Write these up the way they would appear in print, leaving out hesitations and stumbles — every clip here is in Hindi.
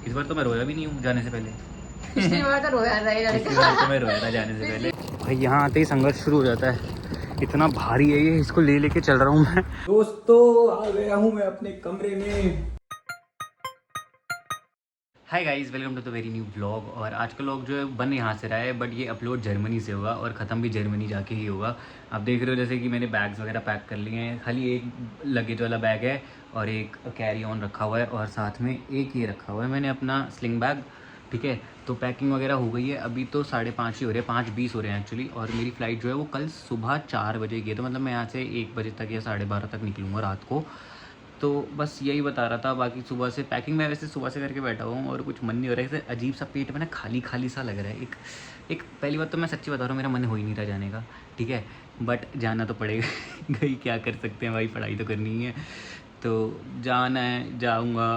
इस बार तो मैं रोया भी नहीं हूँ जाने से पहले। पिछली बार तो रोया था ये पिछली बार तो मैं रोया था जाने से पहले। भाई यहाँ आते ही संघर्ष शुरू हो जाता है। इतना भारी है ये, इसको ले लेके चल रहा हूँ मैं। दोस्तों आ गया हूँ मैं अपने कमरे में। Hi guys, welcome to the very new vlog. और आज का व्लॉग जो है बन यहाँ से रहा है, बट ये अपलोड जर्मनी से होगा और ख़त्म भी जर्मनी जाके ही होगा। आप देख रहे हो जैसे कि मैंने बैग्स वगैरह पैक कर लिए हैं। खाली एक लगेज वाला बैग है और एक कैरी ऑन रखा हुआ है और साथ में एक ये रखा हुआ है मैंने अपना स्लिंग बैग। ठीक है, तो पैकिंग वगैरह हो गई है। अभी तो 5:30 ही हो रहे हैं, 5:20 हो रहे हैं एक्चुअली। और मेरी फ़्लाइट जो है वो कल सुबह 4 बजे की है, तो मतलब मैं यहाँ से 1 बजे तक या 12:30 तक निकलूँगा रात को। तो बस यही बता रहा था। बाकी सुबह से पैकिंग मैं वैसे सुबह से करके बैठा हुआ हूँ और कुछ मन नहीं हो रहा है। ऐसे अजीब सा पेट में ना खाली खाली सा लग रहा है। एक पहली बात तो मैं सच्ची बता रहा हूँ, मेरा मन हो ही नहीं रहा जाने का। ठीक है, बट जाना तो पड़ेगा। गई क्या कर सकते हैं भाई, पढ़ाई तो करनी ही है। तो जाना है, जाऊँगा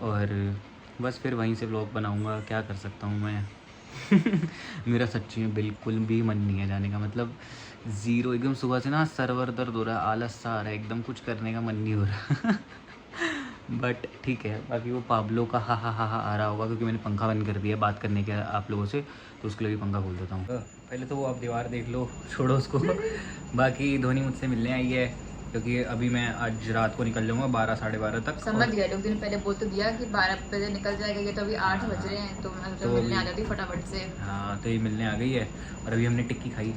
और बस फिर वहीं से व्लॉग बनाऊँगा। क्या कर सकता हूँ मैं। मेरा सच्ची में बिल्कुल भी मन नहीं है जाने का, मतलब ज़ीरो एकदम। सुबह से ना सरवर दर्द हो रहा है, आलस सा आ रहा है, एकदम कुछ करने का मन नहीं हो रहा। बट ठीक है, बाकी वो पाब्लो का हा आ रहा होगा क्योंकि मैंने पंखा बंद कर दिया बात करने के आप लोगों से, तो उसके लिए भी पंखा खोल देता हूँ। पहले तो वो आप दीवार देख लो, छोड़ो उसको। बाकी धोनी मुझसे मिलने आई है क्योंकि अभी मैं आज रात को निकल जाऊँगा 12 साढ़े 12 तक। समझ गया, 2 दिन पहले बोल तो दिया कि 12 बजे निकल जाएगा। ये तो अभी 8 बज रहे हैं, तो मैं तो मिलने आ जाती फटाफट से। हाँ, तो ये मिलने आ गई है और अभी हमने टिक्की खाई।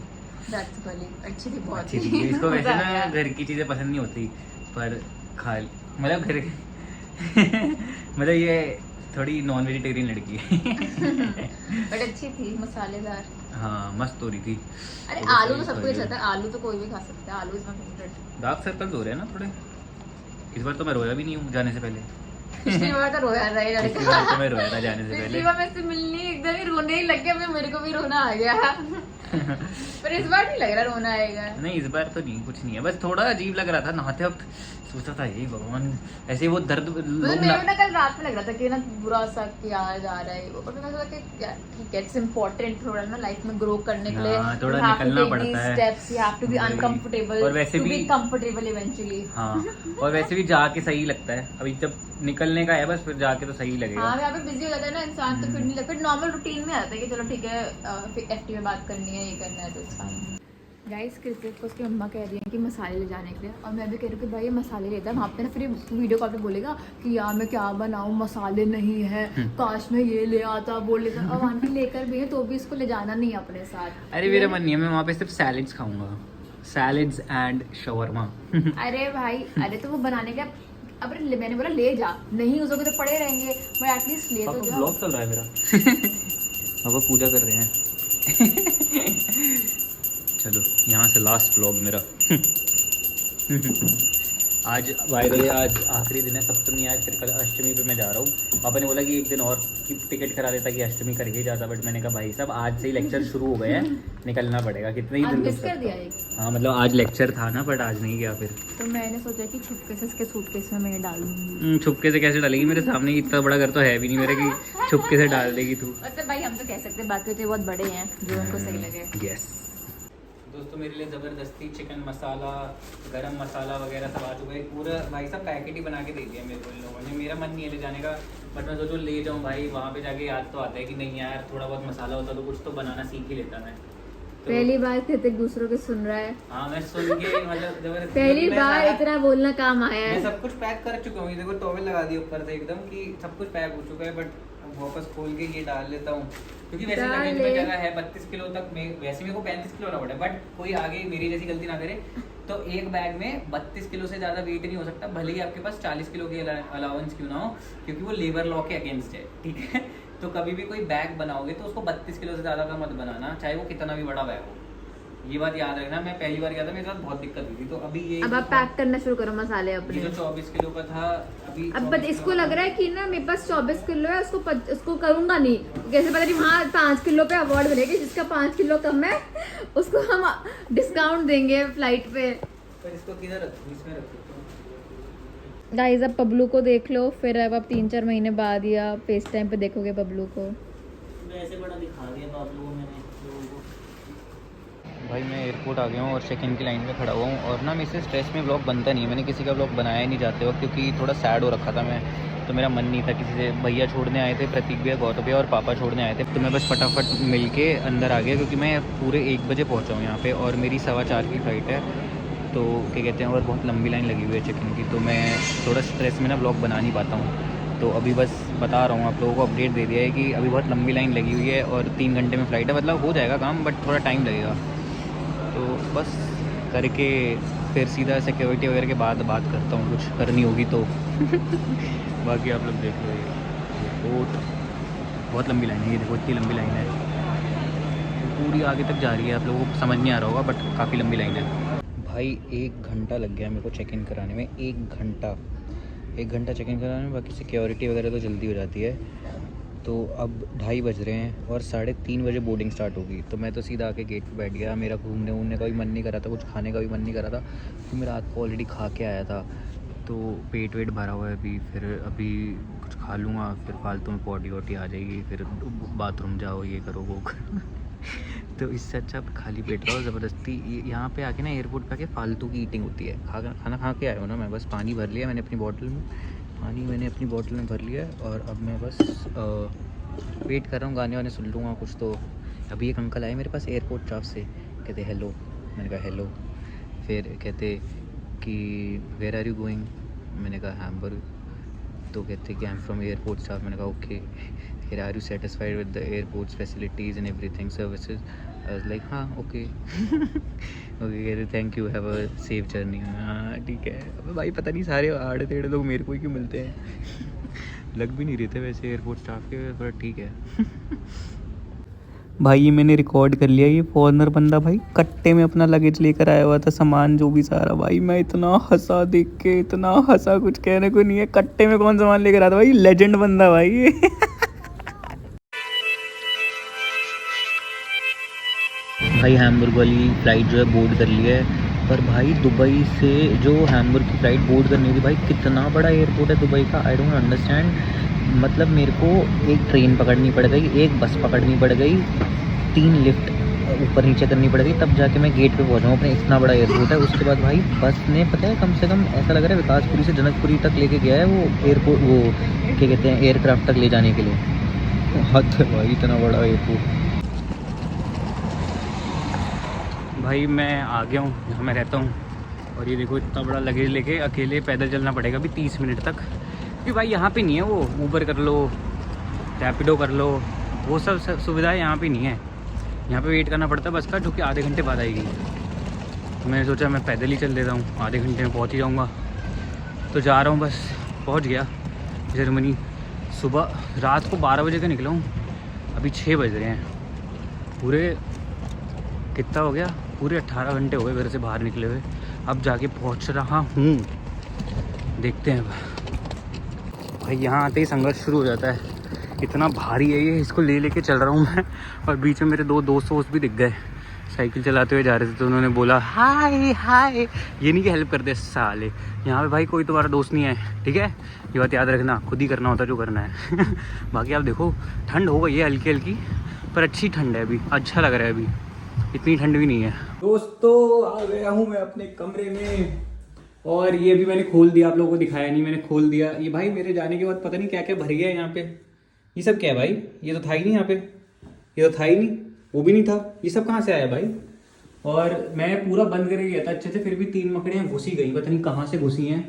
अच्छी थी, बहुत अच्छी थी। इसको वैसे ना घर की चीज़ें पसंद नहीं होती, पर खा मतलब घर मतलब ये थोड़ी नॉन वेजिटेरियन लड़की है। बट अच्छी थी, मसालेदार। हाँ, मस्त हो रही थी। अरे आलू तो सबको अच्छा था, आलू तो कोई भी खा सकता है। आलू is my favourite. Dark circles हो रहे हैं ना थोड़े। इस बार तो मैं रोया भी नहीं हूँ जाने से पहले। पिछली बार तो रोया था ये लड़का। पिछली बार तो मैं रोया था जाने से पिछली पहले। बार मैं से मिलनी एकदम ही रोने ही लग गया, मेरे को भी रोना आ गया। पर इस बार नहीं लग रहा रोना आएगा। नहीं, इस बार तो नहीं, कुछ नहीं है। बस थोड़ा अजीब लग रहा था नहाते वक्त, सोचा था ये भगवान, ऐसे वो दर्द मेरे ना कल रात में लग रहा था कि ना बुरा सा क्या जा रहा है। और मैं सोचा कि यार ठीक है, इट्स इम्पोर्टेंट थोड़ा ना लाइफ में ग्रो करने के लिए। थोड़ा निकलना पड़ता है। Steps you have to be uncomfortable और वैसे भी कंफर्टेबल इवेंचुअली। हाँ, और वैसे भी जाके सही लगता है। अभी जब निकलने का है बस, फिर जाके तो सही लगेगा। हाँ, यहाँ पे बिजी हो जाता है ना इंसान, तो फिर नहीं लगता। फिर नॉर्मल रूटीन में आता है कि चलो ठीक है, एफटी में बात करनी है, ये करना है, तो इट्स फाइन। गाइस, क्रिकेट को उसकी मम्मा कह रही है कि मसाले ले जाने के लिए, और मैं भी कह रही हूँ कि भाई ये मसाले लेता है। वहाँ पे ना फिर वीडियो कॉल पे बोलेगा कि यार मैं क्या बनाऊँ, मसाले नहीं है, काश मैं ये ले आता, वो लेता। अब आंटी लेकर भी है तो भी इसको ले जाना नहीं है अपने साथ। अरे मेरा मन नहीं है, मैं वहाँ पे सिर्फ सैलेड्स खाऊंगा, सैलेड्स एंड शवरमा। अरे भाई, अरे तो वो बनाने के अब मैंने बोला ले जा, नहीं उसको तो पड़े रहेंगे, मैं एटलीस्ट ले तो जा। ब्लॉग चल रहा है मेरा। पापा पूजा कर रहे हैं। चलो, यहाँ से लास्ट व्लॉग मेरा। आज बाय द वे आज आखिरी दिन है, सप्तमी आज, फिर कल अष्टमी पे मैं जा रहा हूँ। पापा ने बोला कि एक दिन और की टिकट करा देता कि अष्टमी करके जाता, बट मैंने कहा भाई साहब आज से ही लेक्चर शुरू हो गए हैं, निकलना पड़ेगा। कितने ही दिन मिस कर दिया एक। हाँ, मतलब आज लेक्चर था ना, बट आज नहीं गया। फिर तो मैंने सोचा कि छुपके से इसके सूटकेस में मैं डाल दूंगी। छुपके से कैसे डालेगी, मेरे सामने इतना बड़ा घर तो है भी नहीं मेरा कि छुपके से डाल देगी तू। मतलब भाई हम तो कह सकते हैं, बाकी तो बहुत बड़े हैं जो उनको सही लगे। यस दोस्तों, मेरे लिए ज़बरदस्ती चिकन मसाला, गरम मसाला वगैरह सब आ चुका है। पूरा भाई साहब पैकेट ही बना के दे दिया मेरे को इन लोगों ने। मेरा मन नहीं है ले जाने का, बट मैं सोचो ले जाऊँ भाई। वहाँ पे जाके याद तो आता है कि नहीं यार, थोड़ा बहुत मसाला होता तो कुछ तो बनाना सीख ही लेता मैं। तो पहली बार कृतिक दूसरों के सुन रहा है। हाँ, मैं सुन के मतलब जबरदस्ती पहली बार इतना बोलना काम आया है। मैं सब कुछ पैक कर चुका हूँ। ये देखो टॉवल लगा दिया ऊपर से एकदम कि सब कुछ पैक हो चुका है, बट वापस खोल के ये डाल लेता हूँ क्योंकि वैसे लगेज में जगह है 32 किलो तक में। वैसे मेरे को 35 किलो ना पड़े, बट कोई आगे मेरी जैसी गलती ना करे तो एक बैग में 32 किलो से ज़्यादा वेट नहीं हो सकता, भले ही आपके पास 40 किलो की अलाउंस क्यों ना हो, क्योंकि वो लेबर लॉ के अगेंस्ट है। ठीक है, तो कभी भी कोई बैग बनाओगे तो उसको 32 किलो से ज़्यादा का मत बनाना, चाहे वो कितना भी बड़ा बैग हो। ये बात याद रखना। मैं पहली बार गया था, मेरे साथ बहुत दिक्कत हुई थी। तो अभी ये अब आप पैक करना शुरू करो मसाले अपने। जो 24 किलो का था अभी, अब इसको लग रहा है कि ना मेरे पास 24 किलो है, उसको करूंगा नहीं। कैसे पता नहीं वहाँ 5 किलो पे अवार्ड मिलेगी, जिसका 5 किलो कम है उसको हम डिस्काउंट देंगे फ्लाइट पे। पर इसको किधर रखूं, इसमें रखूं। गाइस, अब पबलू को देख लो, फिर अब आप 3-4 महीने बाद या फेस टाइम पे देखोगे पबलू को। वैसे बड़ा दिखा दिया पबलू को मैंने लोगों को। भाई मैं एयरपोर्ट आ गया हूँ और चेक इन की लाइन में खड़ा हुआ हूँ और ना मेरे से स्ट्रेस में व्लॉग बनता नहीं है। मैंने किसी का व्लॉग बनाया ही नहीं जाते वक्त, क्योंकि थोड़ा सैड हो रखा था मैं, तो मेरा मन नहीं था किसी से। भैया छोड़ने आए थे, प्रतीक भैया, गौरव भैया और पापा छोड़ने आए थे, तो मैं बस फटाफट मिल के अंदर आ गया, क्योंकि मैं पूरे 1 बजे पहुँचा हूँ यहाँ पर और मेरी 4:15 की फ़्लाइट है। तो क्या कहते हैं, और बहुत लंबी लाइन लगी हुई है चेक इन की, तो मैं थोड़ा स्ट्रेस में ना व्लॉग बना नहीं पाता हूँ। तो अभी बस बता रहा हूँ आप लोगों को, अपडेट दे दिया है कि अभी बहुत लंबी लाइन लगी हुई है और 3 घंटे में फ़्लाइट है। मतलब हो जाएगा काम, बट थोड़ा टाइम लगेगा। तो बस करके फिर सीधा सिक्योरिटी वगैरह के बाद बात करता हूँ, कुछ करनी होगी तो। बाकी आप लोग देख लो, ये बहुत लंबी लाइन है, ये देखो इतनी लंबी लाइन है, पूरी आगे तक जा रही है। आप लोगों को समझ नहीं आ रहा होगा, बट काफ़ी लंबी लाइन है। भाई 1 घंटा लग गया मेरे को चेक इन कराने में, 1 घंटा चेक इन कराने में। बाकी सिक्योरिटी वगैरह तो जल्दी हो जाती है। तो अब 2:30 बज रहे हैं और 3:30 बजे बोर्डिंग स्टार्ट होगी। तो मैं तो सीधा आके गेट पे बैठ गया। मेरा घूमने वूमने का भी मन नहीं कर रहा था, कुछ खाने का भी मन नहीं कर रहा था, क्योंकि मैं रात को ऑलरेडी खा के आया था। तो पेट वेट भरा हुआ है अभी, फिर अभी कुछ खा लूँगा, फिर फालतू में पॉटी वॉटी आ जाएगी, फिर बाथरूम जाओ, ये करो वो करो। तो इससे अच्छा खाली पेट रहो ज़बरदस्ती। यहाँ पे आके ना, एयरपोर्ट पे आके फालतू की ईटिंग होती है। खाना खा के आया हूँ ना मैं, बस पानी भर लिया मैंने अपनी बॉटल में, भर लिया है। और अब मैं बस वेट कर रहा हूँ, गाने वाने सुन लूँगा कुछ। तो अभी एक अंकल आए मेरे पास एयरपोर्ट स्टाफ से, कहते हेलो। मैंने कहा हेलो। फिर कहते कि वेयर आर यू गोइंग, मैंने कहा हैम्बर्ग। तो कहते कि I am from airport staff, मैंने कहा ओके। फिर are you satisfied with the airports facilities and everything services, I was like हाँ ओके। ओके, कहते thank you, have a safe journey. हाँ ठीक है। अब भाई पता नहीं सारे आड़े टेढ़े लोग मेरे को ही क्यों मिलते हैं। लग भी नहीं रहे थे वैसे एयरपोर्ट स्टाफ के, पर ठीक है। भाई ये मैंने रिकॉर्ड कर लिया, ये फॉरनर बंदा भाई कट्टे में अपना लगेज लेकर आया हुआ था, सामान जो भी सारा। भाई मैं इतना हंसा देख के, इतना हंसा, कुछ कहने को नहीं है। कट्टे में कौन सामान लेकर आया था भाई, लेजेंड बंदा भाई ये। भाई हैम्बर्ग वाली फ़्लाइट जो है बोर्ड कर ली है, पर भाई दुबई से जो हैम्बर्ग की फ़्लाइट बोर्ड करनी थी, भाई कितना बड़ा एयरपोर्ट है दुबई का, आई डोंट अंडरस्टैंड। मतलब मेरे को एक ट्रेन पकड़नी पड़ गई, एक बस पकड़नी पड़ गई, 3 लिफ्ट ऊपर नीचे करनी पड़ गई, तब जाके मैं गेट पे पहुंचा हूँ अपने। इतना बड़ा एयरपोर्ट है। उसके बाद भाई बस ने, पता है, कम से कम ऐसा लग रहा है विकासपुरी से जनकपुरी तक लेके गया है वो एयरपोर्ट, वो क्या कहते हैं, एयरक्राफ्ट तक ले जाने के लिए। हद है भाई, इतना बड़ा एयरपोर्ट। भाई मैं आ गया हूँ जहाँ मैं रहता हूँ, और ये देखो इतना बड़ा लगेज लेके अकेले पैदल चलना पड़ेगा अभी 30 मिनट तक, क्योंकि भाई यहाँ पे नहीं है वो ऊबर कर लो, रैपिडो कर लो, वो सब सुविधाएं यहाँ पे नहीं है। यहाँ पे वेट करना पड़ता है बस का, जो कि आधे घंटे बाद आएगी। तो मैंने सोचा मैं पैदल ही चल देता हूँ, आधे घंटे में पहुँच ही जाऊँगा। तो जा रहा हूँ, बस पहुँच गया जर्मनी। सुबह रात को 12 बजे का निकला हूँ, अभी 6 बज रहे हैं। पूरे कितना हो गया, पूरे 18 घंटे हो गए घर से बाहर निकले हुए। अब जाके पहुंच रहा हूँ, देखते हैं भाई। यहाँ आते ही संघर्ष शुरू हो जाता है, इतना भारी है ये, इसको ले लेके चल रहा हूँ मैं। और बीच में मेरे 2 दोस्त भी दिख गए, साइकिल चलाते हुए जा रहे थे, तो उन्होंने बोला हाय हाय। ये नहीं कि हेल्प कर दे साले, यहाँ पे भाई कोई तुम्हारा दोस्त नहीं है, ठीक है, ये बात याद रखना, खुद ही करना होता है जो करना है। बाकी आप देखो, ठंड हो गई है हल्की हल्की, पर अच्छी ठंड है अभी, अच्छा लग रहा है अभी, इतनी ठंड भी नहीं है। दोस्तों आ गया हूँ मैं अपने कमरे में, और ये भी मैंने खोल दिया, आप लोगों को दिखाया नहीं, मैंने खोल दिया। ये भाई मेरे जाने के बाद पता नहीं क्या क्या भर गया है यहाँ पे। ये सब क्या है भाई, ये तो था ही नहीं यहाँ पे, ये तो था ही नहीं, वो भी नहीं था, ये सब कहाँ से आया भाई। और मैं पूरा बंद करके गया था अच्छे से, फिर भी 3 मकड़ियाँ घुसी गई, पता नहीं कहाँ से घुसी हैं।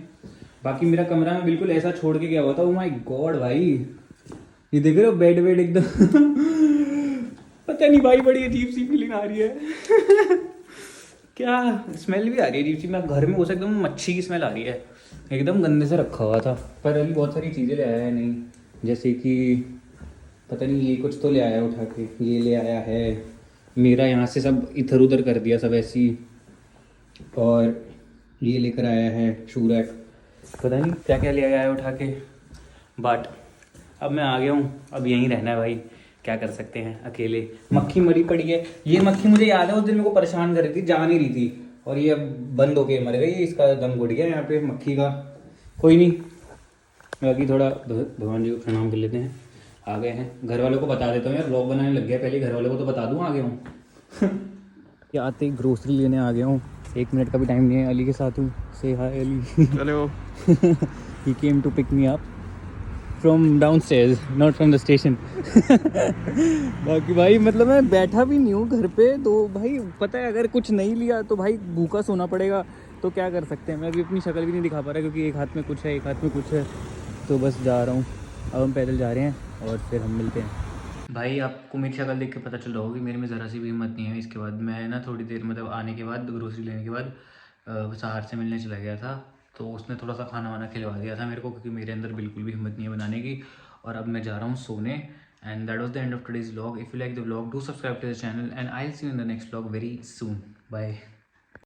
बाकी मेरा कमरा में बिल्कुल ऐसा छोड़ के गया हुआ था। ओ माय गॉड भाई, ये देख रहे हो, बेड वेड एकदम पता नहीं भाई, बड़ी अजीब सी फीलिंग आ रही है। क्या स्मेल भी आ रही है अजीब सी। मैं घर में हो सकता हूँ, मच्छी की स्मेल आ रही है, एकदम गंदे से रखा हुआ था। पर अभी बहुत सारी चीज़ें ले आया है, नहीं जैसे कि पता नहीं, ये कुछ तो ले आया उठा के, ये ले आया है मेरा, यहाँ से सब इधर उधर कर दिया सब ऐसी। और ये लेकर आया है शू रैक, पता नहीं क्या क्या ले आया है उठा के। बट अब मैं आ गया हूँ, अब यहीं रहना है भाई, क्या कर सकते हैं अकेले। मक्खी मरी पड़ी है, ये मक्खी मुझे याद है उस दिन मेरे को परेशान कर रही थी, जा नहीं रही थी, और ये अब बंद होके मर गई, इसका दम घुट गया यहाँ पे मक्खी का। कोई नहीं, बाकी थोड़ा भगवान जी को प्रणाम कर लेते हैं। आ गए हैं, घर वालों को बता देता हूँ यार, ब्लॉग बनाने लग गया, पहले घर वालों को तो बता दूँ आ गया हूँ। ये आते ही ग्रोसरी लेने आ गया हूँ, 1 मिनट का भी टाइम नहीं है। अली के साथ हूँ, say hi Ali. Hello. He came to pick me up from downstairs, not from the station. बाकी भाई मतलब मैं बैठा भी नहीं हूँ घर पे, तो भाई पता है अगर कुछ नहीं लिया तो भाई भूखा सोना पड़ेगा। तो क्या कर सकते हैं, मैं अभी अपनी शक्ल भी नहीं दिखा पा रहा क्योंकि एक हाथ में कुछ है, एक हाथ में कुछ है। तो बस जा रहा हूँ, अब हम पैदल जा रहे हैं और फिर हम मिलते हैं। भाई आपको मेरी शक्ल देख के पता चल रहा होगा कि मेरे में ज़रा सी भी हिम्मत नहीं है। इसके बाद मैं ना थोड़ी देर मतलब आने के बाद, ग्रोसरी लेने के बाद सहार से मिलने चला गया था, तो उसने थोड़ा सा खाना वाना खिलवा दिया था मेरे को, क्योंकि मेरे अंदर बिल्कुल भी हिम्मत नहीं है बनाने की। और अब मैं जा रहा हूँ सोने। And that was the end of today's vlog. If you like the vlog, do subscribe to the channel and I will see you in the next vlog very soon. Bye.